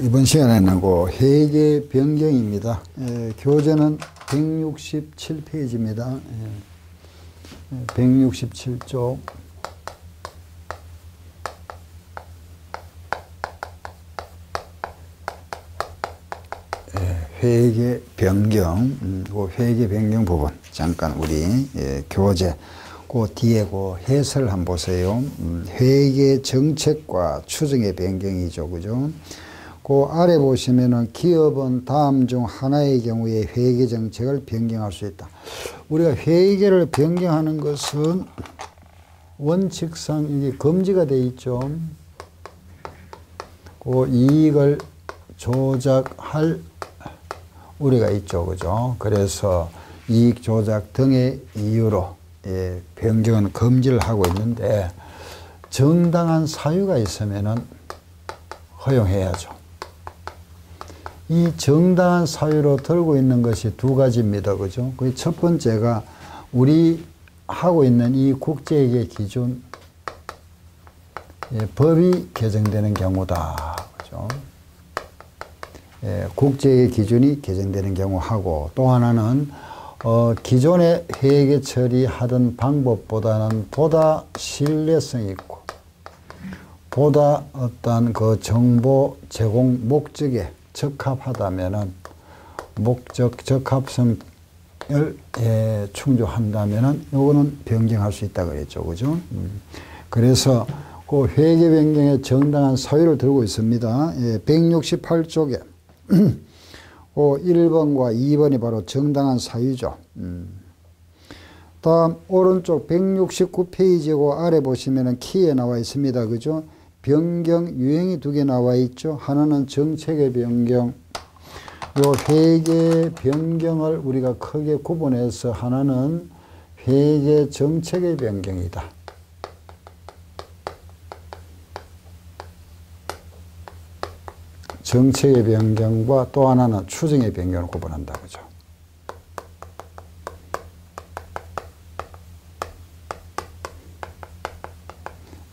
이번 시간에는 그 회계 변경입니다. 교재는 167페이지입니다. 167쪽. 회계 변경, 그 회계 변경 부분 잠깐 우리 교재 그 뒤에 그 해설 한번 보세요. 회계 정책과 추정의 변경이죠, 그죠? 그 아래 보시면은 기업은 다음 중 하나의 경우에 회계 정책을 변경할 수 있다. 우리가 회계를 변경하는 것은 원칙상 이게 금지가 돼 있죠. 그 이익을 조작할 우리가 있죠, 그죠? 그래서 이익 조작 등의 이유로 변경은 금지를 하고 있는데 정당한 사유가 있으면은 허용해야죠. 이 정당한 사유로 들고 있는 것이 두 가지입니다, 그죠? 그 첫 번째가 우리 하고 있는 이 국제회계 기준, 법이 개정되는 경우다, 그죠? 국제회계 기준이 개정되는 경우하고, 또 하나는 기존의 회계 처리하던 방법보다는 보다 신뢰성 있고 보다 어떤 그 정보 제공 목적에 적합하다면은 목적 적합성을 충족한다면은 요거는 변경할 수 있다 그랬죠, 그죠? 그래서 그 회계 변경의 정당한 사유를 들고 있습니다. 168쪽에 1번과 2번이 바로 정당한 사유죠. 다음 오른쪽 169페이지고 아래 보시면은 키에 나와 있습니다, 그죠? 변경 유형이 두 개 나와 있죠. 하나는 정책의 변경, 요 회계 변경을 우리가 크게 구분해서 하나는 회계 정책의 변경이다. 정책의 변경과 또 하나는 추정의 변경을 구분한다, 그죠?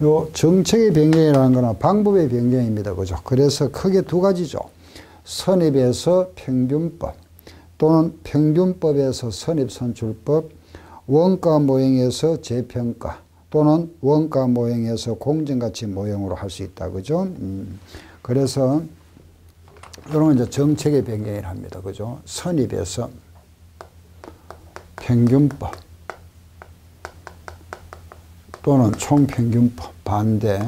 요 정책의 변경이라는 것은 방법의 변경입니다, 그죠? 그래서 크게 두 가지죠. 선입에서 평균법 또는 평균법에서 선입선출법, 원가 모형에서 재평가 또는 원가 모형에서 공정가치 모형으로 할 수 있다, 그죠? 그래서 이런 건 이제 정책의 변경을 합니다, 그죠? 선입에서 평균법 또는 총평균법 반대,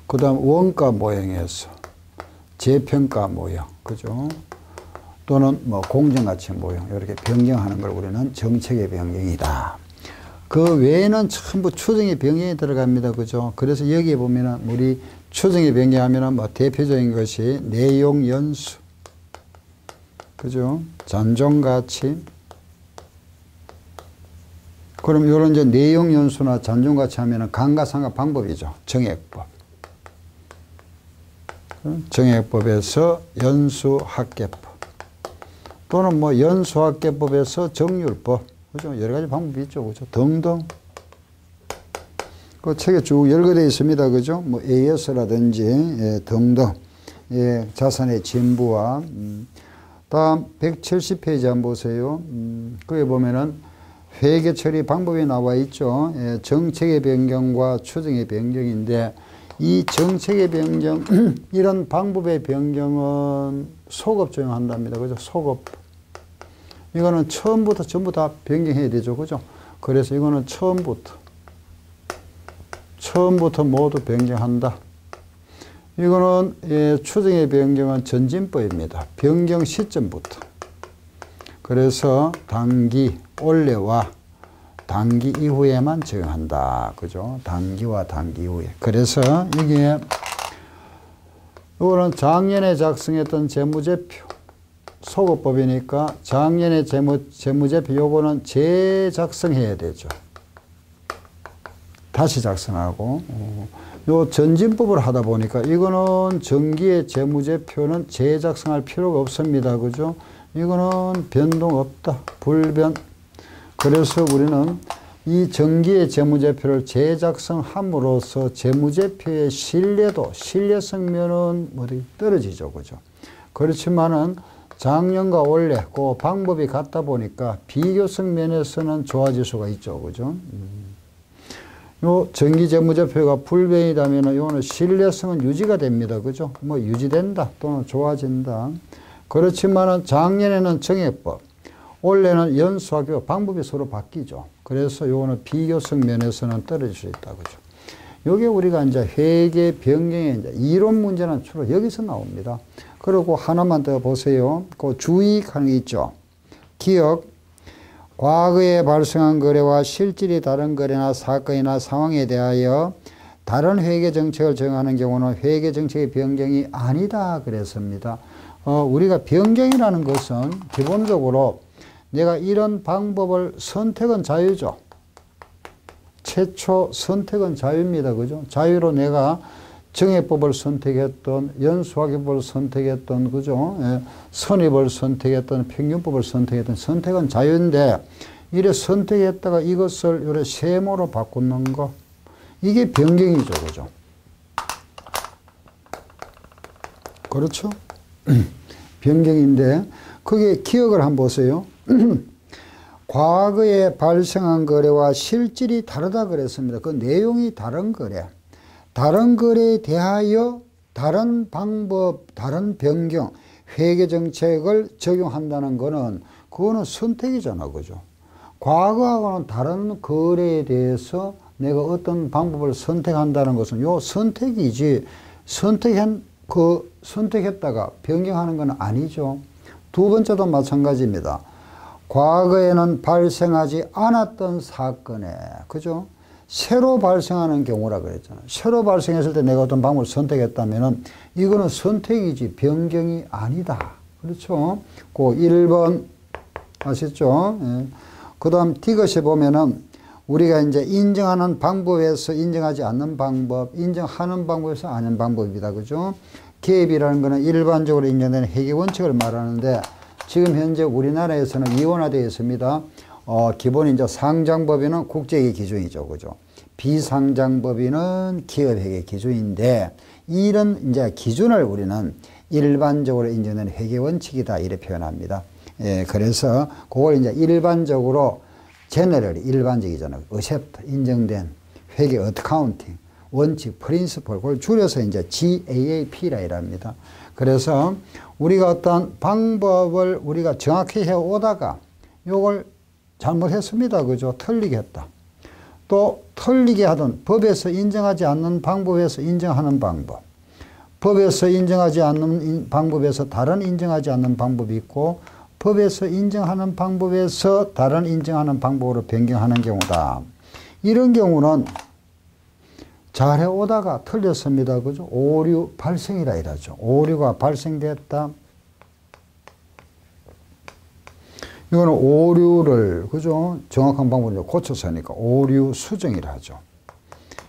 그 다음 원가 모형에서 재평가 모형, 그죠? 또는 뭐 공정가치 모형, 이렇게 변경하는 걸 우리는 정책의 변경이다. 그 외에는 전부 추정의 변경이 들어갑니다, 그죠? 그래서 여기에 보면은 우리 추정의 변경하면은 뭐 대표적인 것이 내용 연수, 그죠? 잔존가치. 그럼 이런 이제 내용 연수나 잔존가치 하면은 감가상각 방법이죠. 정액법. 정액법에서 연수합계법. 또는 뭐 연수합계법에서 정률법. 그죠? 여러 가지 방법이 있죠. 그죠? 등등. 그 책에 쭉 열거되어 있습니다. 그죠? 뭐 AS라든지 등등. 자산의 진부와 다음 170페이지 한번 보세요. 거기 보면은 회계 처리 방법이 나와 있죠. 정책의 변경과 추정의 변경인데 이 정책의 변경, 이런 방법의 변경은 소급 적용한답니다. 그죠? 소급. 이거는 처음부터 전부 다 변경해야 되죠. 그죠? 그래서 이거는 처음부터 모두 변경한다. 이거는 추정의 변경은 전진법입니다. 변경 시점부터. 그래서 단기, 올해와 단기 이후에만 적용한다. 그죠? 단기와 단기 이후에. 그래서 이게, 이거는 작년에 작성했던 재무제표. 소급법이니까 작년에 재무제표 요거는 재작성해야 되죠. 다시 작성하고. 요 전진법을 하다 보니까 이거는 정기의 재무제표는 재작성할 필요가 없습니다. 그죠? 이거는 변동 없다. 불변. 그래서 우리는 이 정기의 재무제표를 재작성함으로써 재무제표의 신뢰도, 신뢰성 면은 떨어지죠. 그죠? 그렇지만은 작년과 올해 그 방법이 같다 보니까 비교성 면에서는 좋아질 수가 있죠. 그죠? 요 정기재무제표가 불변이라면 요는 신뢰성은 유지가 됩니다. 그죠? 뭐 유지된다 또는 좋아진다. 그렇지만은 작년에는 정액법, 올해는 연수하교 방법이 서로 바뀌죠. 그래서 요거는 비교성 면에서는 떨어질 수 있다. 그죠? 요게 우리가 이제 회계 변경의 이제 이론 문제는 주로 여기서 나옵니다. 그리고 하나만 더 보세요. 그 주의하는 게 있죠. 기억. 과거에 발생한 거래와 실질이 다른 거래나 사건이나 상황에 대하여 다른 회계 정책을 정하는 경우는 회계 정책의 변경이 아니다 그랬습니다. 우리가 변경이라는 것은 기본적으로 내가 이런 방법을 선택은 자유죠. 최초 선택은 자유입니다. 그죠? 자유로 내가 정액법을 선택했던, 연수하기법을 선택했던, 그죠? 예, 선입을 선택했던, 평균법을 선택했던 선택은 자유인데, 이래 선택했다가 이것을 이래 세모로 바꾸는 거, 이게 변경이죠. 그죠? 그렇죠? 변경인데, 그게 기억을 한번 보세요. 과거에 발생한 거래와 실질이 다르다 그랬습니다. 그 내용이 다른 거래. 다른 거래에 대하여 다른 방법, 다른 변경, 회계 정책을 적용한다는 거는 그거는 선택이잖아. 그죠? 과거하고는 다른 거래에 대해서 내가 어떤 방법을 선택한다는 것은 요 선택이지 선택했다가 변경하는 건 아니죠. 두 번째도 마찬가지입니다. 과거에는 발생하지 않았던 사건에, 그죠? 새로 발생하는 경우라 그랬잖아요. 새로 발생했을 때 내가 어떤 방법을 선택했다면은 이거는 선택이지 변경이 아니다. 그렇죠? 그 1번 아셨죠? 예. 그 다음 디귿에 보면은 우리가 이제 인정하는 방법에서 인정하지 않는 방법, 인정하는 방법에서 아닌 방법이다. 그죠? 개입이라는 거는 일반적으로 인정되는 회계 원칙을 말하는데 지금 현재 우리나라에서는 이원화되어 있습니다. 기본 이제 상장법인은 국제회계 기준이죠. 그죠? 비상장법인은 기업회계 기준인데 이런 이제 기준을 우리는 일반적으로 인정되는 회계 원칙이다. 이렇게 표현합니다. 예, 그래서 그걸 이제 일반적으로 제너럴이 일반적이잖아요. 어셉트 인정된 회계 어카운팅 원칙 프린시플 그걸 줄여서 이제 GAAP라 이랍니다. 그래서 우리가 어떤 방법을 우리가 정확히 해 오다가 요걸 잘못했습니다. 그죠? 틀리게 했다. 또 틀리게 하던 법에서 인정하지 않는 방법에서 인정하는 방법. 법에서 인정하지 않는 방법에서 다른 인정하지 않는 방법이 있고 법에서 인정하는 방법에서 다른 인정하는 방법으로 변경하는 경우다. 이런 경우는 잘해 오다가 틀렸습니다. 그죠? 오류 발생이라 이러죠. 오류가 발생됐다. 이거는 오류를, 그죠? 정확한 방법으로 고쳐서 하니까 오류 수정이라 하죠.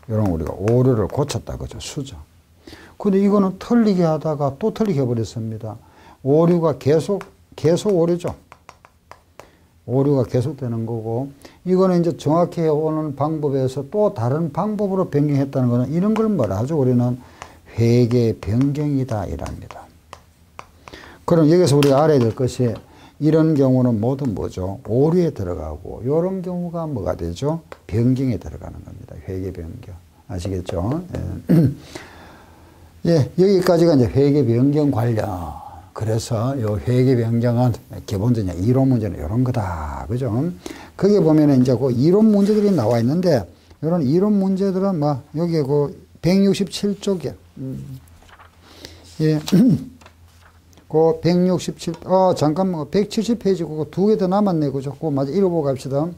이런 우리가 오류를 고쳤다. 그죠? 수정. 근데 이거는 틀리게 하다가 또 틀리게 해버렸습니다. 오류가 계속 오류죠. 오류가 계속되는 거고, 이거는 이제 정확히 해오는 방법에서 또 다른 방법으로 변경했다는 거는 이런 걸 뭐라 하죠? 우리는 회계 변경이다. 이랍니다. 그럼 여기서 우리가 알아야 될 것이 이런 경우는 모두 뭐죠? 오류에 들어가고 이런 경우가 뭐가 되죠? 변경에 들어가는 겁니다. 회계 변경. 아시겠죠? 예. 예, 여기까지가 이제 회계 변경 관련. 그래서 요 회계 변경은 기본적인 이론 문제는 이런 거다. 그죠? 거기에 보면은 이제 그 이론 문제들이 나와 있는데 이런 이론 문제들은 뭐 여기 그 167쪽에 예. 그 167, 잠깐만, 170페이지 그거 두 개 더 남았네. 그죠? 그거 마저 읽어보고 갑시다.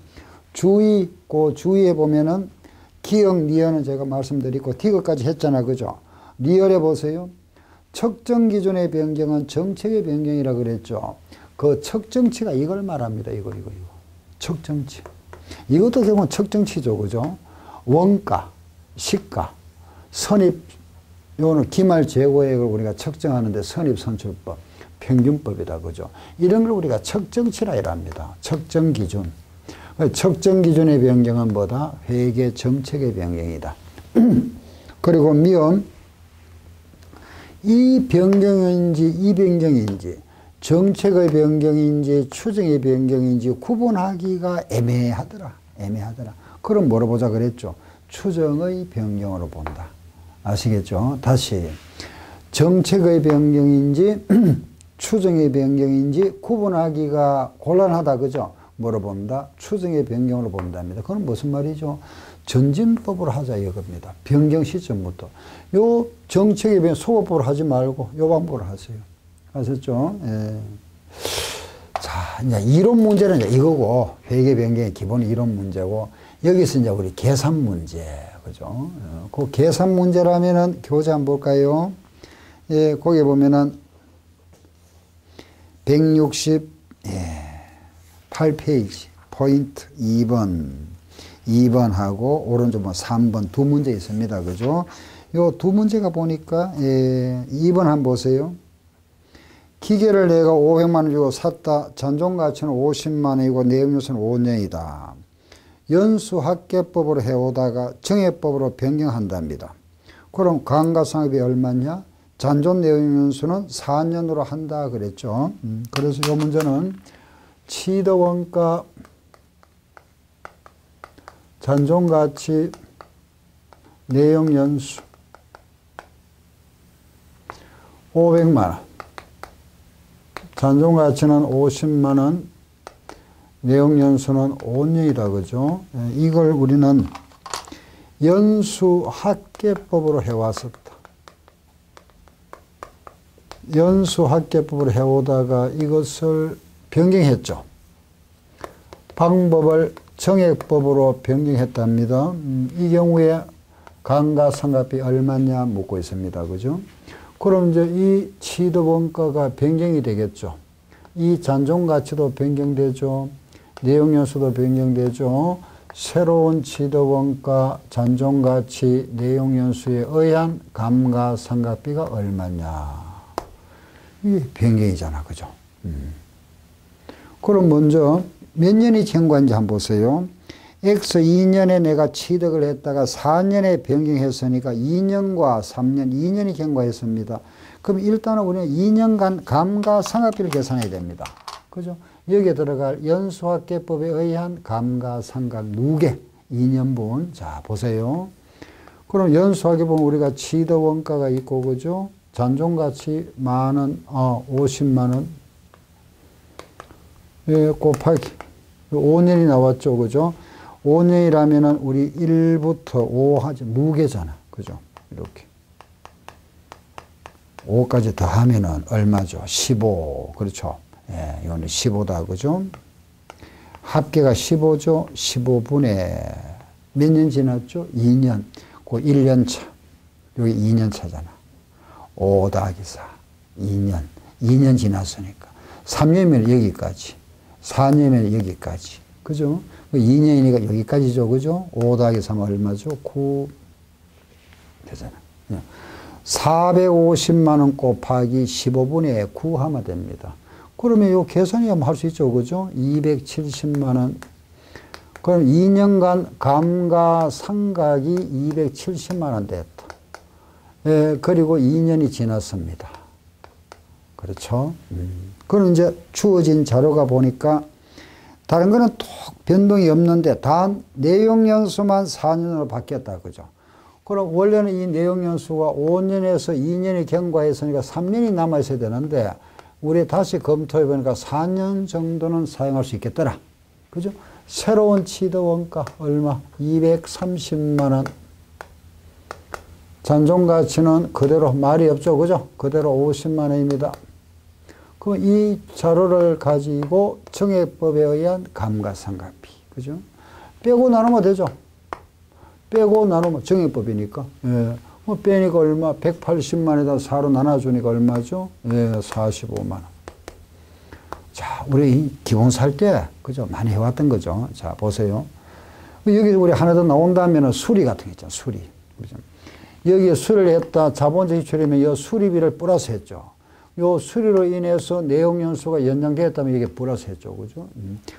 주의, 그 주의에 보면은 기억, 리얼은 제가 말씀드리고, 디귿까지 했잖아. 그죠? 리얼에 보세요. 측정 기준의 변경은 정책의 변경이라 그랬죠. 그 측정치가 이걸 말합니다. 이거. 측정치. 이것도 결국은 측정치죠. 그죠? 원가, 시가, 선입, 요거는 기말 재고액을 우리가 측정하는데 선입선출법, 평균법이다. 그죠? 이런 걸 우리가 측정치라 이랍니다. 측정 기준. 측정 기준의 변경은 뭐다? 회계 정책의 변경이다. 그리고 미음, 이 변경인지 이 변경인지 정책의 변경인지 추정의 변경인지 구분하기가 애매하더라. 그럼 뭐로 보자 그랬죠? 추정의 변경으로 본다. 아시겠죠? 다시 정책의 변경인지 추정의 변경인지 구분하기가 곤란하다. 그죠? 뭐로 본다? 추정의 변경으로 본답니다. 그건 무슨 말이죠? 전진법으로 하자 이겁니다. 변경 시점부터. 요 정책의 변경 소거법으로 하지 말고 요 방법으로 하세요. 아셨죠? 예. 자, 이제 이론 문제는 이제 이거고, 회계 변경의 기본 이론 문제고, 여기서 이제 우리 계산 문제, 그죠? 그 계산 문제라면은 교재 한번 볼까요? 예, 거기 보면은 168페이지, 포인트 2번하고 오른쪽 3번 두 문제 있습니다. 그죠? 요 두 문제가 보니까, 2번 한번 보세요. 기계를 내가 500만 원 주고 샀다. 잔존가치는 50만 원이고 내용요소는 5년이다. 연수합계법으로 해오다가 정액법으로 변경한답니다. 그럼 감가상각비 얼마냐? 잔존 내용연수는 4년으로 한다 그랬죠. 그래서 이 문제는 취득원가, 잔존가치, 내용연수 500만 원. 잔존가치는 50만 원, 내용연수는 5년이다. 그죠? 이걸 우리는 연수합계법으로 해왔었다. 연수합계법으로 해오다가 이것을 변경했죠. 방법을 정액법으로 변경했답니다. 이 경우에 감가상각비 얼마냐 묻고 있습니다. 그죠? 그럼 이제 이 취득원가가 변경이 되겠죠. 이 잔존가치도 변경되죠. 내용연수도 변경되죠. 새로운 취득원가, 잔존가치, 내용연수에 의한 감가상각비가 얼마냐. 이게 변경이잖아. 그죠? 그럼 먼저 몇 년이 경과인지 한번 보세요. X 2년에 내가 취득을 했다가 4년에 변경했으니까 2년과 3년, 2년이 경과했습니다. 그럼 일단은 우리는 2년간 감가상각비를 계산해야 됩니다. 그죠? 여기에 들어갈 연수합계법에 의한 감가상각 누계 2년분. 자, 보세요. 그럼 연수하게 보면 우리가 취득원가가 있고, 그죠? 잔존가치 만원, 50만원. 예, 곱하기 5년이 나왔죠. 그죠? 5년이라면은 우리 1부터 5 하지, 무게잖아. 그죠? 이렇게. 5까지 더하면은 얼마죠? 15. 그렇죠? 예, 이거는 15다. 그죠? 합계가 15죠? 15분의 몇 년 지났죠? 2년. 그 1년 차. 여기 2년 차잖아. 5 더하기 4. 2년. 2년 지났으니까. 3년이면 여기까지. 4년이면 여기까지. 그죠? 2년이니까 여기까지죠. 그죠? 5 더하기 3은 얼마죠? 9 되잖아. 450만 원 곱하기 15분의 9 하면 됩니다. 그러면 요 계산이 한번 할 수 있죠. 그죠? 270만 원. 그럼 2년간 감가상각이 270만 원 됐다. 예, 그리고 2년이 지났습니다. 그렇죠? 그럼 이제 주어진 자료가 보니까 다른 거는 톡 변동이 없는데 단 내용연수만 4년으로 바뀌었다. 그죠? 그럼 원래는 이 내용연수가 5년에서 2년이 경과했으니까 3년이 남아있어야 되는데 우리 다시 검토해 보니까 4년 정도는 사용할 수 있겠더라. 그죠? 새로운 취득원가 얼마? 230만 원. 잔존가치는 그대로 말이 없죠. 그죠? 그대로 50만 원입니다. 그럼 이 자료를 가지고 정액법에 의한 감가상각비. 그죠? 빼고 나누면 되죠. 빼고 나누면 정액법이니까. 예. 뭐 빼니까 얼마? 180만에다 4로 나눠주니까 얼마죠? 예, 45만 원. 자, 우리 기본 살 때, 그죠? 많이 해왔던 거죠. 자, 보세요. 여기 우리 하나 더 나온다면 수리 같은 거 있잖아, 수리. 그죠? 여기에 수리를 했다, 자본적 지출이면 이 수리비를 플러스 했죠. 요 수리로 인해서 내용연수가 연장되었다면 이게 플러스 했죠. 그죠?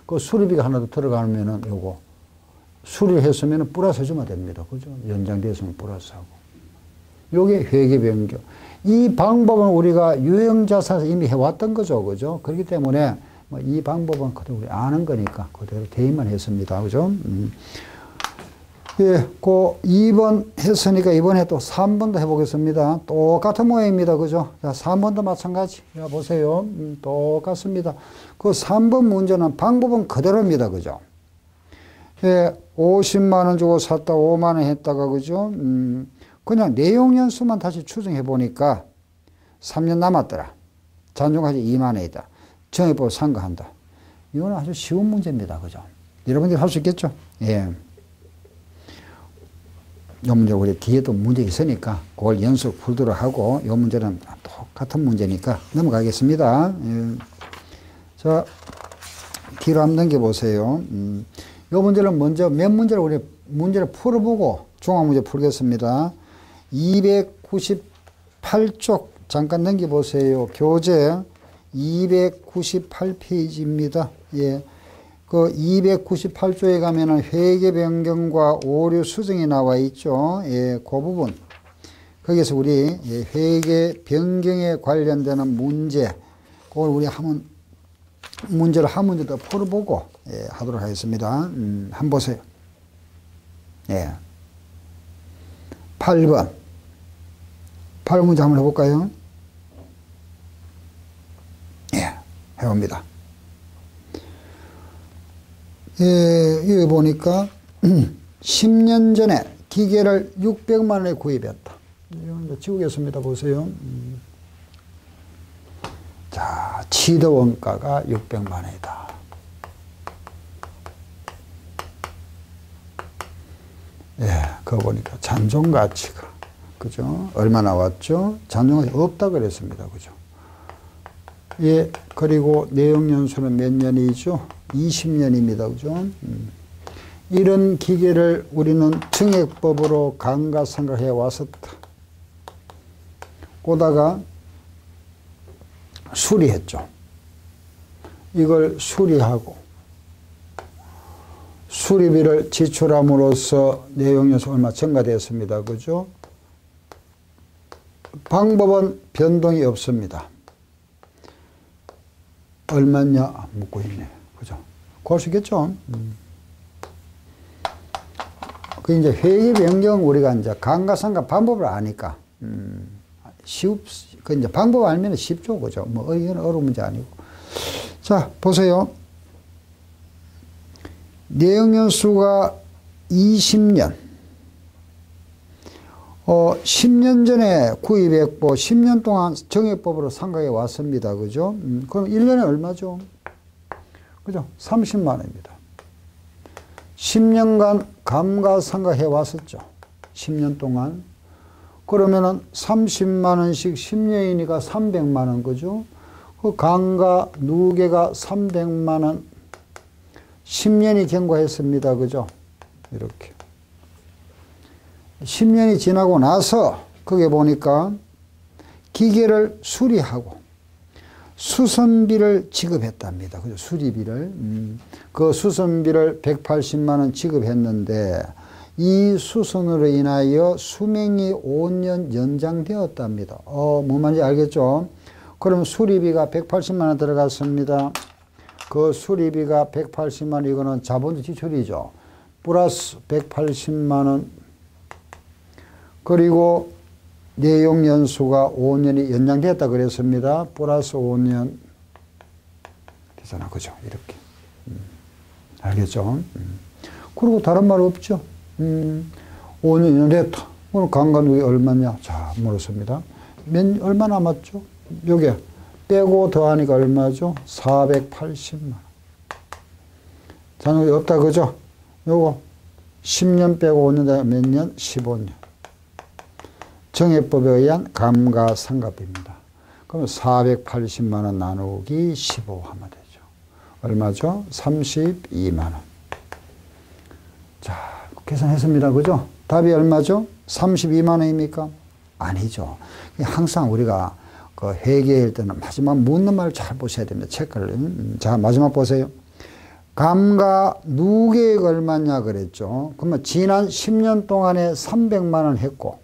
그 수리비가 하나 더 들어가면은 요거 수리를 했으면 플러스 해주면 됩니다. 그죠? 연장되었으면 플러스하고. 요게 회계 변경. 이 방법은 우리가 유형자산에서 이미 해왔던 거죠. 그죠? 그렇기 때문에 뭐 이 방법은 그대로 우리 아는 거니까 그대로 대입만 했습니다. 그죠? 예, 그 2번 했으니까 이번에 또 3번도 해보겠습니다. 똑같은 모양입니다. 그죠? 자, 3번도 마찬가지. 자, 보세요. 똑같습니다. 그 3번 문제는 방법은 그대로입니다. 그죠? 예, 50만 원 주고 샀다 5만 원 했다가, 그죠? 그냥 내용 연수만 다시 추정해 보니까 3년 남았더라. 잔존가치 2만 원이다. 정액보고 상가한다. 이거는 아주 쉬운 문제입니다. 그죠? 여러분들이 할 수 있겠죠? 예. 이 문제 우리 뒤에도 문제 있으니까 그걸 연습 풀도록 하고 이 문제는 똑같은 문제니까 넘어가겠습니다. 예. 자, 뒤로 한번 넘겨보세요. 이 문제는 먼저 몇 문제를 우리 문제를 풀어보고 중앙문제 풀겠습니다. 298쪽 잠깐 넘겨보세요. 교재 298페이지입니다. 예. 그 298조에 가면은 회계 변경과 오류 수정이 나와 있죠. 예, 그 부분. 거기서 우리 회계 변경에 관련되는 문제, 그걸 우리 한번 문제를 한 문제 더 풀어보고 예, 하도록 하겠습니다. 한번 보세요. 예. 8번. 8문제 한번 해볼까요? 예, 해봅니다. 예, 여기 보니까 10년 전에 기계를 600만 원에 구입했다. 이건 지우겠습니다. 보세요. 자, 취득 원가가 600만 원이다. 예, 그거 보니까 잔존 가치가 그죠? 얼마 나왔죠? 잔존 가치 없다 그랬습니다. 그죠? 예, 그리고 내용 연수는 몇 년이죠? 20년입니다. 그죠? 이런 기계를 우리는 증액법으로 감가상각해 왔었다. 오다가 수리했죠. 이걸 수리하고 수리비를 지출함으로써 내용 연수 얼마 증가되었습니다. 그죠? 방법은 변동이 없습니다. 얼마냐 묻고 있네. 그죠? 구할 수 있겠죠? 그 이제 회계 변경 우리가 이제 감가상각 방법을 아니까, 그 이제 방법 알면 쉽죠. 그죠? 뭐, 이건 어려운 문제 아니고. 자, 보세요. 내용연수가 20년. 10년 전에 구입했고 10년 동안 정액법으로 상각해 왔습니다. 그죠? 그럼 1년에 얼마죠? 그죠? 30만 원입니다. 10년간 감가상각해 왔었죠. 10년 동안. 그러면은 30만 원씩 10년이니까 300만 원. 그죠? 그 감가 누계가 300만 원. 10년이 경과했습니다. 그죠? 이렇게. 10년이 지나고 나서 거기에 보니까 기계를 수리하고 수선비를 지급했답니다. 그죠? 수리비를. 그 수선비를 180만 원 지급했는데 이 수선으로 인하여 수명이 5년 연장되었답니다. 뭔 말인지 알겠죠? 그럼 수리비가 180만 원 들어갔습니다. 그 수리비가 180만 원, 이거는 자본 지출이죠. 플러스 180만 원. 그리고 내용 연수가 5년이 연장되었다 그랬습니다. 플러스 5년 되잖아. 그죠? 이렇게. 알겠죠? 그리고 다른 말 없죠? 5년 연장됐다. 오늘 강간우기 얼마냐? 자, 물었습니다. 얼마 남았죠? 요게 빼고 더하니까 얼마죠? 480만. 잔액이 없다. 그죠? 요거 10년 빼고 5년 몇 년? 15년. 정액법에 의한 감가상각비입니다. 그러면 480만 원 나누기 15 하면 되죠. 얼마죠? 32만 원. 자, 계산했습니다. 그죠? 답이 얼마죠? 32만 원입니까? 아니죠. 항상 우리가 그 회계일 때는 마지막 묻는 말 잘 보셔야 됩니다. 체크를. 자, 마지막 보세요. 감가 누계액 얼마냐 그랬죠. 그러면 지난 10년 동안에 300만 원 했고,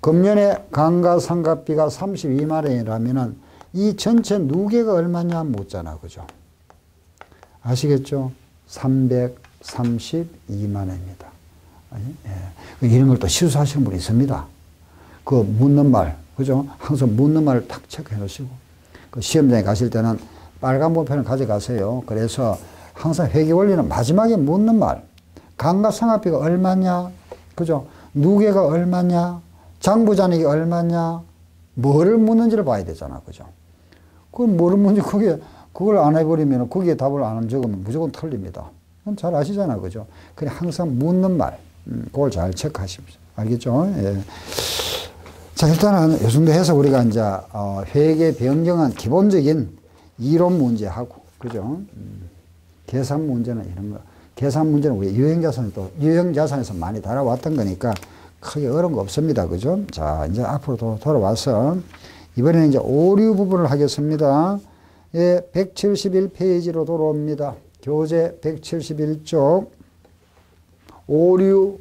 금년에 감가상각비가 32만 원이라면은 이 전체 누계가 얼마냐 묻잖아. 그죠? 아시겠죠? 332만 원입니다. 예. 이런 걸 또 실수하시는 분이 있습니다. 그 묻는 말, 그죠? 항상 묻는 말을 탁 체크해 놓으시고, 그 시험장에 가실 때는 빨간 볼펜을 가져가세요. 그래서 항상 회계 원리는 마지막에 묻는 말, 감가상각비가 얼마냐, 그죠? 누계가 얼마냐, 장부잔액이 얼마냐, 뭐를 묻는지를 봐야 되잖아, 그죠? 그걸 뭐를 묻는지 그걸 안 해버리면 거기에 답을 안 적으면 무조건 틀립니다. 그건 잘 아시잖아, 그죠? 그래 항상 묻는 말, 그걸 잘 체크하십시오. 알겠죠? 예. 자, 일단은 요 정도 해서 우리가 이제 회계 변경은 기본적인 이론 문제하고, 그죠? 계산 문제는 이런 거. 계산 문제는 우리 유형자산에서 많이 다뤄왔던 거니까 크게 어려운 거 없습니다. 그죠? 자, 이제 앞으로 돌아와서 이번에는 이제 오류 부분을 하겠습니다. 예, 171페이지로 돌아옵니다. 교재 171쪽. 오류.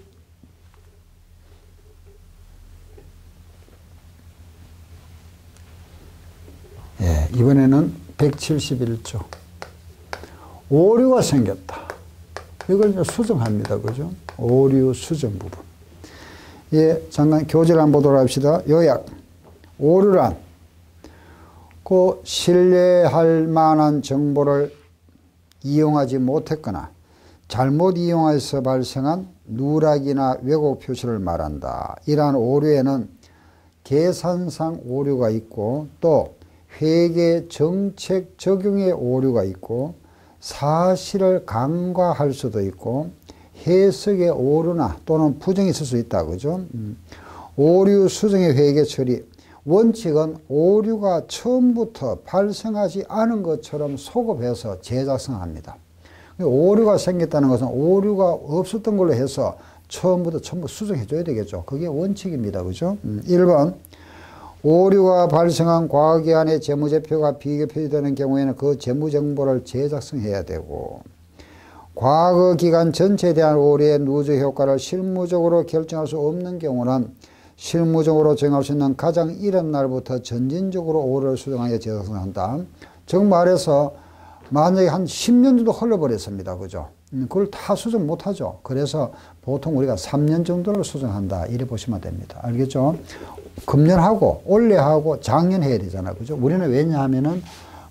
예, 이번에는 171쪽. 오류가 생겼다. 이걸 이제 수정합니다. 그죠? 오류 수정 부분. 예, 잠깐 교재를 한번 보도록 합시다. 요약. 오류란 그 신뢰할 만한 정보를 이용하지 못했거나 잘못 이용해서 발생한 누락이나 왜곡 표시를 말한다. 이러한 오류에는 계산상 오류가 있고 또 회계 정책 적용의 오류가 있고 사실을 간과할 수도 있고 해석의 오류나 또는 부정이 있을 수 있다. 그죠? 오류 수정의 회계 처리. 원칙은 오류가 처음부터 발생하지 않은 것처럼 소급해서 재작성합니다. 오류가 생겼다는 것은 오류가 없었던 걸로 해서 처음부터 전부 수정해 줘야 되겠죠. 그게 원칙입니다. 그죠? 1번. 오류가 발생한 과거기간의 재무제표가 비교 표시되는 경우에는 그 재무정보를 재작성해야 되고, 과거기간 전체에 대한 오류의 누적 효과를 실무적으로 결정할 수 없는 경우는 실무적으로 정할 수 있는 가장 이른 날부터 점진적으로 오류를 수정하여 재작성한다. 즉 말해서 만약에 한 10년 정도 흘러버렸습니다. 그죠? 그걸 다 수정 못하죠. 그래서 보통 우리가 3년 정도를 수정한다. 이래 보시면 됩니다. 알겠죠? 금년하고 올해하고 작년 해야 되잖아. 그죠? 우리는 왜냐하면은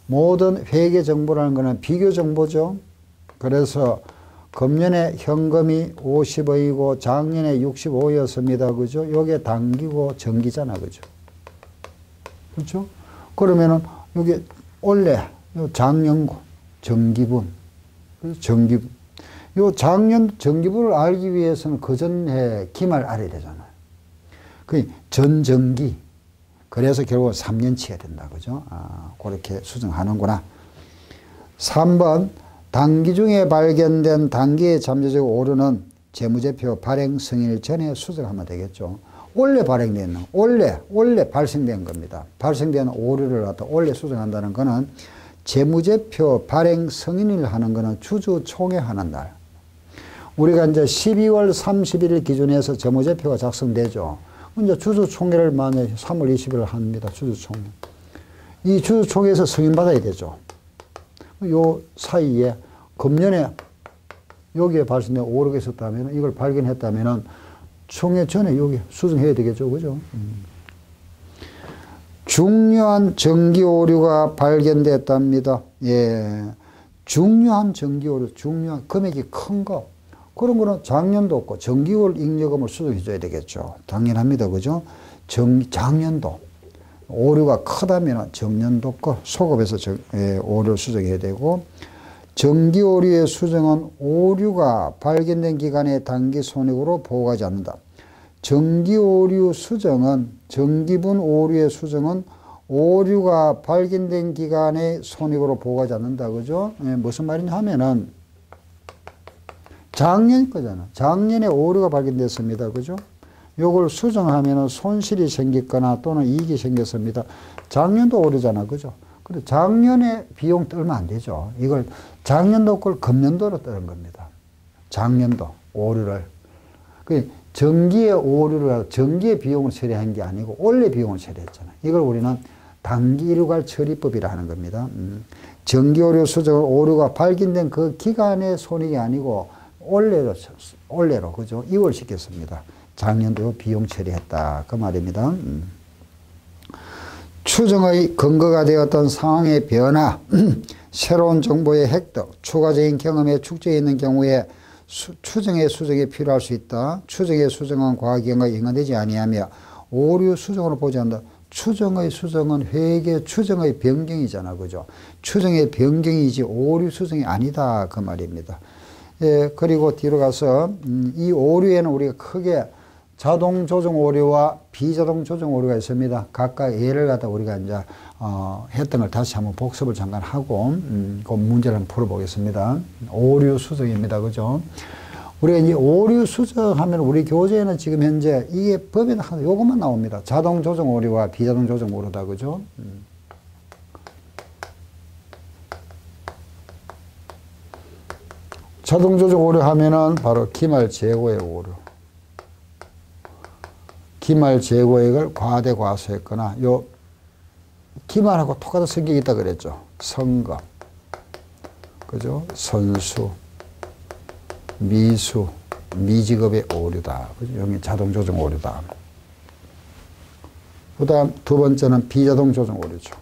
모든 회계 정보라는 거는 비교 정보죠. 그래서 금년에 현금이 50억이고 작년에 65였습니다. 그죠? 요게 단기고 정기잖아. 그죠? 그렇죠? 그러면은 요게 올해 요 작년고 정기분. 정기분. 요 작년 정기분을 알기 위해서는 그 전해 기말 알아야 되잖아요. 그 전정기. 그래서 결국 3년치가 된다. 그죠? 그렇게 수정하는구나. 3번. 단기 중에 발견된 단기의 잠재적 오류는 재무제표 발행 승인일 전에 수정하면 되겠죠. 올해 발행된, 올해 발생된 겁니다. 발생된 오류를 갖다 올해 수정한다는 거는 재무제표 발행 승인을 하는 거는 주주총회 하는 날. 우리가 이제 12월 31일 기준에서 재무제표가 작성되죠. 이제 주주총회를 만약에 3월 20일 합니다. 주주총회. 이 주주총회에서 승인받아야 되죠. 요 사이에 금년에 여기에 발생된 오류가 있었다면 이걸 발견했다면 총회 전에 여기 수정해야 되겠죠. 그죠? 중요한 정기 오류가 발견됐답니다. 예. 중요한 정기 오류, 중요한 금액이 큰 거. 그런 거는 작년도 없고 정기월 잉여금을 수정해 줘야 되겠죠. 당연합니다. 그죠? 작년도. 오류가 크다면 정년도 거 소급해서 오류를 수정해야 되고, 정기 오류의 수정은 오류가 발견된 기간에 단기 손익으로 보고하지 않는다. 정기 오류 수정은, 정기분 오류의 수정은 오류가 발견된 기간에 손익으로 보고하지 않는다. 그죠? 무슨 말이냐 하면은 작년 거잖아. 작년에 오류가 발견됐습니다. 그죠? 요걸 수정하면 손실이 생기거나 또는 이익이 생겼습니다. 작년도 오류잖아. 그죠? 근데 작년에 비용 떨면 안 되죠. 이걸 작년도 걸 금년도로 떠는 겁니다. 작년도 오류를. 그 정기의 오류를 정기의 비용을 처리한 게 아니고 올해 비용을 처리했잖아요. 이걸 우리는 단기 일괄 처리법이라 하는 겁니다. 정기 오류 수정 오류가 발견된 그 기간의 손익이 아니고 올해로 그죠? 2월 시켰습니다. 작년도 비용 처리했다 그 말입니다. 추정의 근거가 되었던 상황의 변화, 새로운 정보의 획득, 추가적인 경험에 축적해 있는 경우에 추정의 수정이 필요할 수 있다. 추정의 수정은 과학기관과 연관되지 아니하며 오류 수정으로 보지 않는다. 추정의 수정은 회계 추정의 변경이잖아. 그죠? 추정의 변경이지 오류 수정이 아니다. 그 말입니다. 예, 그리고 뒤로 가서 이 오류에는 우리가 크게 자동 조정 오류와 비자동 조정 오류가 있습니다. 각각 예를 갖다 우리가 이제 했던 걸 다시 한번 복습을 잠깐 하고 그 문제를 한번 풀어보겠습니다. 오류 수정입니다. 그죠? 우리가 이제 오류 수정하면 우리 교재에는 지금 현재 이게 법에는 요것만 나옵니다. 자동 조정 오류와 비자동 조정 오류다. 그죠? 자동 조정 오류 하면은 바로 기말 재고의 오류. 기말 재고액을 과대 과소했거나 요 기말하고 똑같은 성격이 있다 그랬죠. 성급, 그죠? 선수, 미수, 미지급의 오류다. 그죠? 여기 자동 조정 오류다. 그 다음 두 번째는 비자동 조정 오류죠.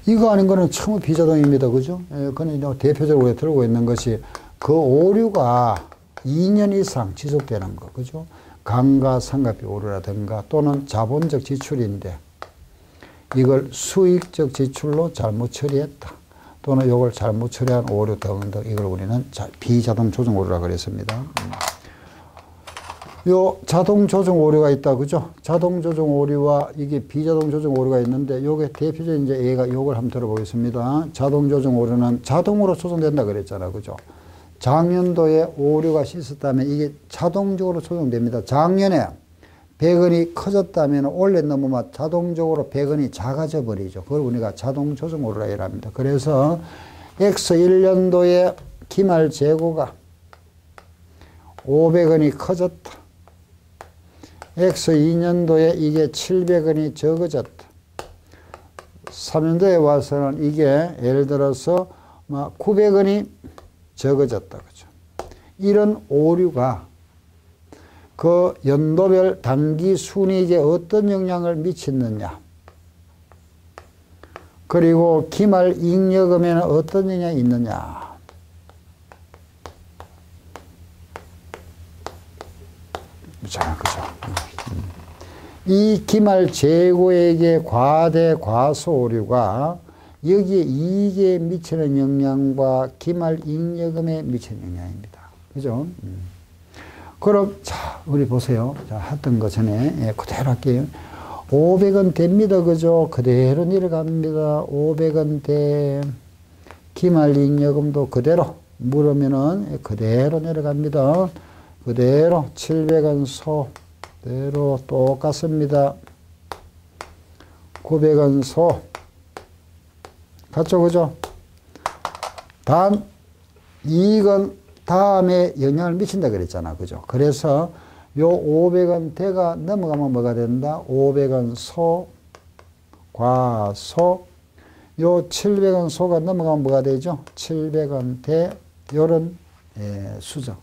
이거 아닌 거는 전부 비자동입니다. 그죠? 예, 그는 대표적으로 들고 있는 것이 그 오류가 2년 이상 지속되는 거. 그죠? 감가상각비 오류라든가 또는 자본적 지출인데 이걸 수익적 지출로 잘못 처리했다. 또는 이걸 잘못 처리한 오류 등등 이걸 우리는 비자동 조정 오류라고 그랬습니다. 요 자동 조정 오류가 있다. 그죠? 자동 조정 오류와 이게 비자동 조정 오류가 있는데 요게 대표적인 이제 얘가 요걸 한번 들어보겠습니다. 자동 조정 오류는 자동으로 조정된다 그랬잖아. 그죠? 작년도에 오류가 있었다면 이게 자동적으로 조정됩니다. 작년에 100원이 커졌다면 올해 넘으면 자동적으로 100원이 작아져 버리죠. 그걸 우리가 자동 조정 오류라 합니다. 그래서 X 1년도에 기말 재고가 500원이 커졌다. X 2년도에 이게 700원이 적어졌다. 3년도에 와서는 이게 예를 들어서 900원이 적어졌다. 그죠? 이런 오류가 그 연도별 단기 순이익에 어떤 영향을 미쳤느냐. 그리고 기말 잉여금에는 어떤 영향이 있느냐. 자, 그죠? 이 기말 재고액의 과대 과소 오류가 여기에 이익에 미치는 영향과 기말 잉여금에 미치는 영향입니다. 그죠? 그럼, 자, 우리 보세요. 자, 했던 거 전에, 그대로 할게요. 500원 됩니다. 그죠? 그대로 내려갑니다. 500원 대, 기말 잉여금도 그대로, 물으면은 그대로 내려갑니다. 그대로 700원 소, 그대로 똑같습니다. 900원 소, 같죠? 그죠? 단, 이익은 다음에 영향을 미친다 그랬잖아. 그죠? 그래서 요 500원 대가 넘어가면 뭐가 된다? 500원 소, 과소. 요 700원 소가 넘어가면 뭐가 되죠? 700원 대, 요런, 수정.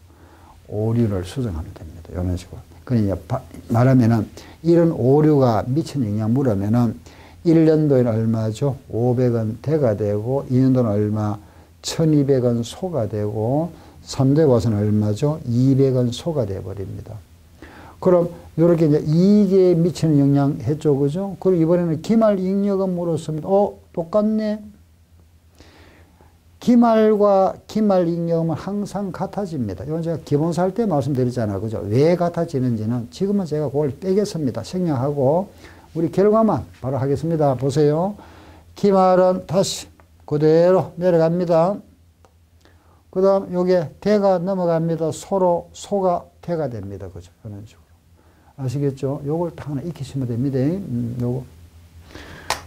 오류를 수정하면 됩니다. 이런 식으로. 그러니까 말하면은 이런 오류가 미치는 영향 물으면은 1년도에는 얼마죠? 500원 대가 되고 2년도는 얼마? 1200원 소가 되고 3도에 와서는 얼마죠? 200원 소가 되어버립니다. 그럼 이렇게 이제 이익에 미치는 영향 했죠. 그죠? 그리고 이번에는 기말 잉여금 물었습니다. 똑같네. 기말과 기말 잉여금은 항상 같아집니다. 이건 제가 기본서 할 때 말씀드리잖아요. 그죠? 왜 같아지는지는 지금은 제가 그걸 빼겠습니다. 생략하고 우리 결과만 바로 하겠습니다. 보세요. 기말은 다시 그대로 내려갑니다. 그 다음 요게 대가 넘어갑니다. 소로 소가 대가 됩니다. 그죠? 그런 식으로. 아시겠죠? 요걸 다 하나 익히시면 됩니다. 요거.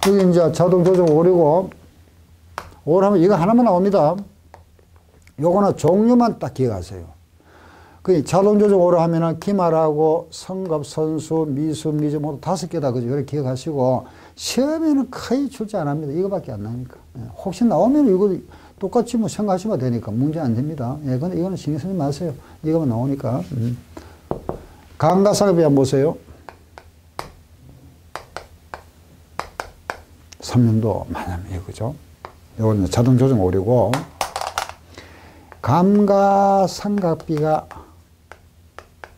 여기 이제 자동 조정 오류고, 오류하면 이거 하나만 나옵니다. 요거는 종류만 딱 기억하세요. 그 자동 조정 오류 하면은 기말하고 성급, 선수, 미수, 미주 모두 5개다. 그죠? 이렇게 기억하시고, 시험에는 거의 출제 안 합니다. 이거밖에 안 나오니까. 혹시 나오면 이거 똑같이 뭐 생각하시면 되니까 문제 안 됩니다. 예, 근데 이거는 신경 쓰지 마세요. 이거만 나오니까. 감가상각비 한번 보세요. 3년도 만약에, 그죠? 이거는 자동 조정 오류고, 감가상각비가,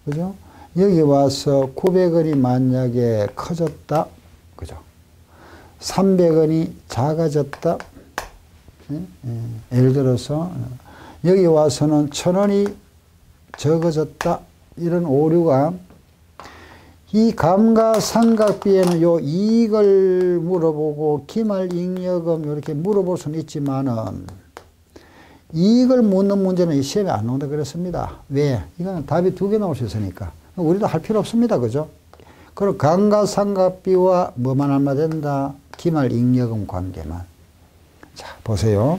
그죠? 여기 와서 900원이 만약에 커졌다. 그죠? 300원이 작아졌다. 예를 들어서, 여기 와서는 1000원이 적어졌다. 이런 오류가, 이 감가상각비에는 요 이익을 물어보고 기말잉여금 이렇게 물어볼 수는 있지만은 이익을 묻는 문제는 이 시험에 안 나온다 그랬습니다. 왜? 이거는 답이 2개 나올 수 있으니까. 우리도 할 필요 없습니다. 그죠? 그리고 감가상각비와 뭐만 알면 된다? 기말잉여금 관계만. 자, 보세요.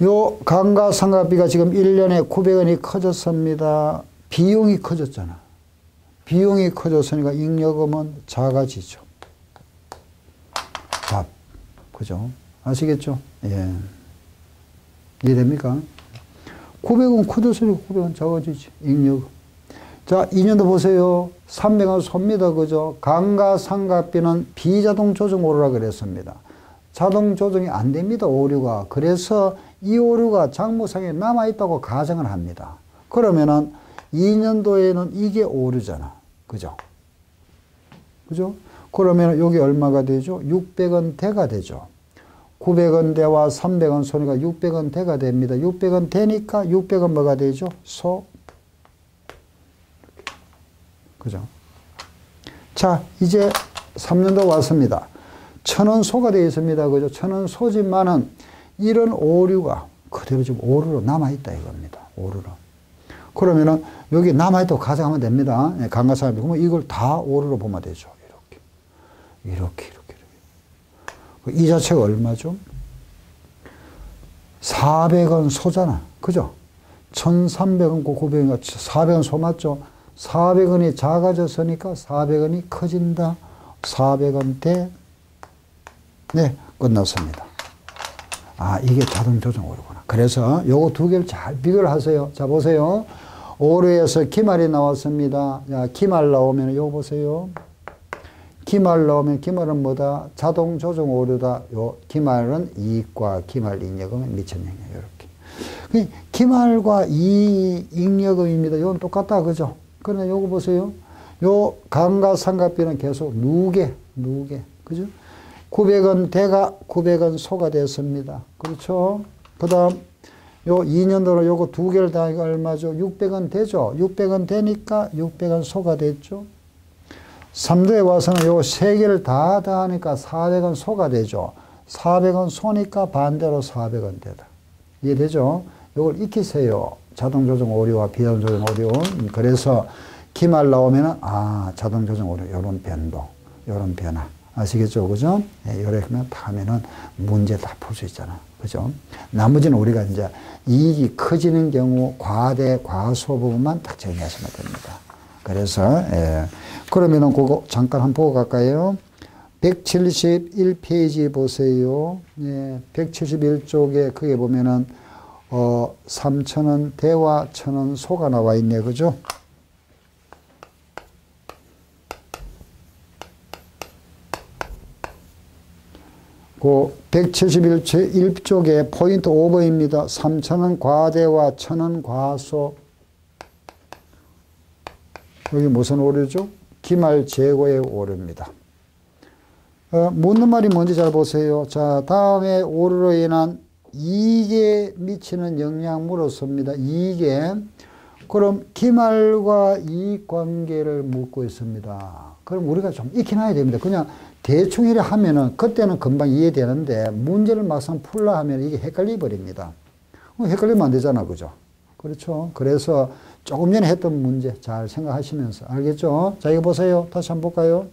요 감가상각비가 지금 1년에 900원이 커졌습니다. 비용이 커졌잖아. 비용이 커졌으니까 잉여금은 작아지죠. 답. 그죠? 아시겠죠? 예. 이해됩니까? 900원 커졌으니까 900원 작아지지. 잉여금. 자, 2년도 보세요. 300원 섭니다. 그죠? 감가상각비는 비자동 조정 오류라 그랬습니다. 자동 조정이 안 됩니다. 오류가. 그래서 이 오류가 장부상에 남아있다고 가정을 합니다. 그러면은 2년도에는 이게 오류잖아. 그죠? 그죠? 그러면 여기 얼마가 되죠? 600원 대가 되죠. 900원 대와 300원 소니까 600원 대가 됩니다. 600원 대니까 600원 뭐가 되죠? 소. 그죠? 자, 이제 3년도 왔습니다. 1000원 소가 되어 있습니다. 그죠? 1000원 소지만은 이런 오류가 그대로 지금 오류로 남아있다 이겁니다. 오류로. 그러면은 여기 남아있다고 가정하면 됩니다. 예, 감가상각비. 그러면 이걸 다 오류로 보면 되죠. 이렇게. 이 자체가 얼마죠? 400원 소잖아. 그죠? 1300원, 900원, 400원 소 맞죠? 400원이 작아졌으니까 400원이 커진다. 400원 대. 네, 끝났습니다. 아, 이게 자동 조정 오류구나. 그래서 요거 2개를 잘 비교를 하세요. 자, 보세요. 오류에서 기말이 나왔습니다. 자, 기말 나오면 요거 보세요. 기말 나오면 기말은 뭐다? 자동 조정 오류다. 요 기말은 이익과 기말 잉여금에 미치는 영향. 이렇게. 기말과 잉여금입니다. 이건 똑같다. 그죠? 그러나 요거 보세요. 요 감가상각비는 계속 누계. 그죠? 900원 대가 900원 소가 됐습니다. 그렇죠? 그 다음, 요 2년도로 요거 2개를 더하니까 얼마죠? 600원 되죠? 600원 되니까 600원 소가 됐죠? 3도에 와서는 요거 3개를 다 더하니까 400원 소가 되죠? 400원 소니까 반대로 400원 되다. 이해되죠? 요걸 익히세요. 자동 조정 오류와 비자동 조정 오류. 그래서 기말 나오면은, 아, 자동 조정 오류, 요런 변동, 요런 변화. 아시겠죠? 그죠? 예, 이렇게 하면은 문제 다 풀 수 있잖아. 그죠? 나머지는 우리가 이제 이익이 커지는 경우 과대, 과소 부분만 딱 정리하시면 됩니다. 그래서, 예. 그러면은 그거 잠깐 한번 보고 갈까요? 171페이지 보세요. 예, 171쪽에 거기에 보면은, 3,000원 대와 1,000원 소가 나와 있네. 그죠? 그 171쪽에 포인트 5번입니다. 3,000원 과대와 1,000원 과소. 여기 무슨 오류죠? 기말 재고의 오류입니다. 묻는 말이 뭔지 잘 보세요. 자, 다음에 오류로 인한 이익에 미치는 영향 물었습니다. 이익에. 그럼 기말과 이익 관계를 묻고 있습니다. 그럼 우리가 좀 익히 놔야 됩니다. 그냥 대충 이래 하면은 그때는 금방 이해되는데 문제를 막상 풀라 하면 이게 헷갈려 버립니다. 헷갈리면 안 되잖아. 그죠? 그렇죠. 그래서 조금 전에 했던 문제 잘 생각하시면서. 알겠죠? 자, 이거 보세요. 다시 한번 볼까요?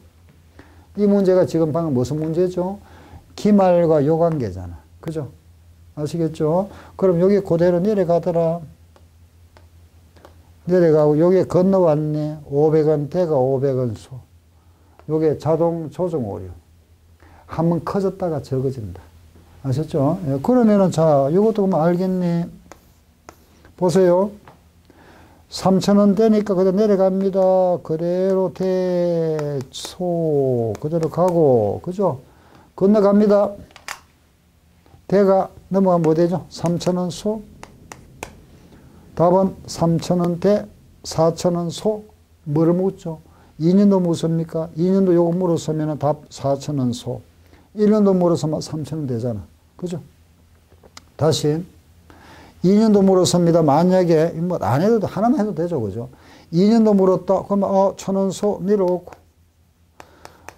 이 문제가 지금 방금 무슨 문제죠? 기말과 요 관계잖아. 그죠? 아시겠죠? 그럼 여기 그대로 내려가더라. 내려가고 여기에 건너왔네. 500원 대가 500원 소. 요게 자동 조정 오류. 한번 커졌다가 적어진다. 아셨죠? 예, 그러면은 자, 요것도 그러면 알겠네. 보세요. 3,000원 되니까 그대로 내려갑니다. 그대로 소 그대로 가고, 그죠? 건너갑니다. 대가 넘어가면 뭐 되죠? 3,000원 소. 답은 3,000원 대, 4,000원 소. 뭐를 묻죠? 2년도 묻습니까? 2년도 요거 물었으면 답 4,000원 소. 1년도 물었으면 3,000원 되잖아. 그죠? 다시. 2년도 물었습니다. 만약에, 뭐, 안 해도, 하나만 해도 되죠. 그죠? 2년도 물었다. 그러면, 1,000원 소 내려오고.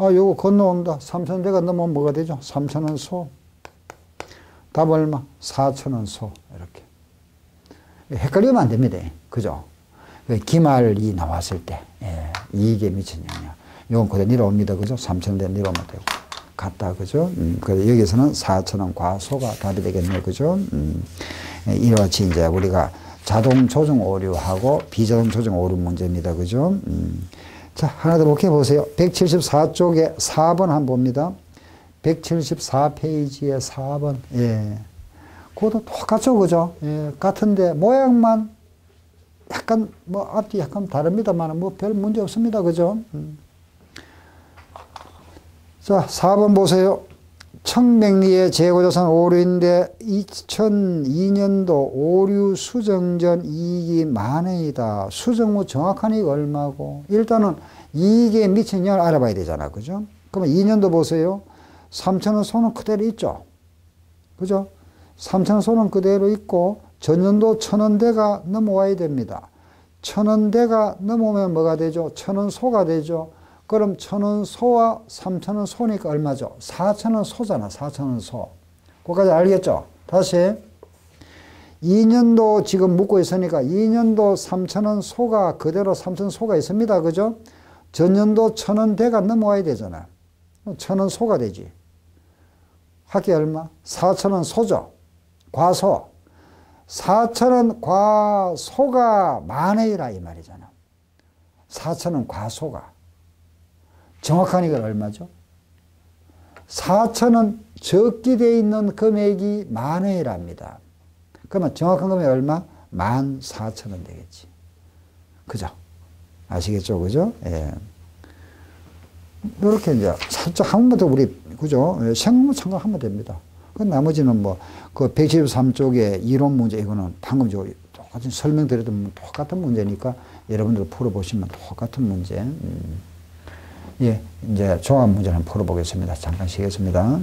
요거 건너온다. 3,000원 대가 넘으면 뭐가 되죠? 3,000원 소. 답 얼마? 4,000원 소. 이렇게. 헷갈리면 안 됩니다. 그죠? 기말이 나왔을 때, 예, 이익에 미친 영향. 요건 그대로 내려옵니다. 그죠? 3,000원 대 내려오면 되고. 같다. 그죠? 그래서 여기서는 4,000원 과소가 답이 되겠네요. 그죠? 이와 같이 이제 우리가 자동 조정 오류하고 비자동 조정 오류 문제입니다. 그죠? 자, 하나 더 볼게요. 보세요. 174쪽에 4번 한번 봅니다. 174페이지에 4번. 예. 그것도 똑같죠. 그죠? 예. 같은데 모양만 약간 뭐 앞뒤 약간 다릅니다만 뭐 별 문제 없습니다. 그죠? 자, 4번 보세요. 청백리의 재고자산 오류인데 2002년도 오류 수정 전 이익이 만원이다. 수정 후 정확한 이익 얼마고? 일단은 이익에 미친 영향을 알아봐야 되잖아. 그죠? 그러면 2년도 보세요. 3,000원 손은 그대로 있죠. 그죠? 3,000원 손은 그대로 있고 전년도 1,000원대가 넘어와야 됩니다. 1,000원대가 넘어오면 뭐가 되죠? 1,000원 소가 되죠. 그럼 1,000원 소와 3,000원 소니까 얼마죠? 4,000원 소잖아. 4,000원 소. 그거까지 알겠죠? 다시 2년도 지금 묻고 있으니까 2년도 3,000원 소가 그대로 3,000원 소가 있습니다. 그죠? 전년도 1,000원대가 넘어와야 되잖아. 1,000원 소가 되지. 합계 얼마? 4,000원 소죠. 과소. 4,000원 과소가 만원이라 이 말이잖아. 4,000원 과소가. 정확한 이건 얼마죠? 4,000원 적기되어 있는 금액이 만원이랍니다. 그러면 정확한 금액이 얼마? 14,000원 되겠지. 그죠? 아시겠죠? 그죠? 예. 이렇게 이제 살짝 한 번만 더 우리, 그죠? 생각만 참고하면 됩니다. 그 나머지는 뭐, 그 113쪽의 이론 문제, 이거는 방금 저 똑같이 설명드렸던 똑같은 문제니까 여러분들 풀어보시면 똑같은 문제. 예, 이제 종합 문제를 한번 풀어보겠습니다. 잠깐 쉬겠습니다.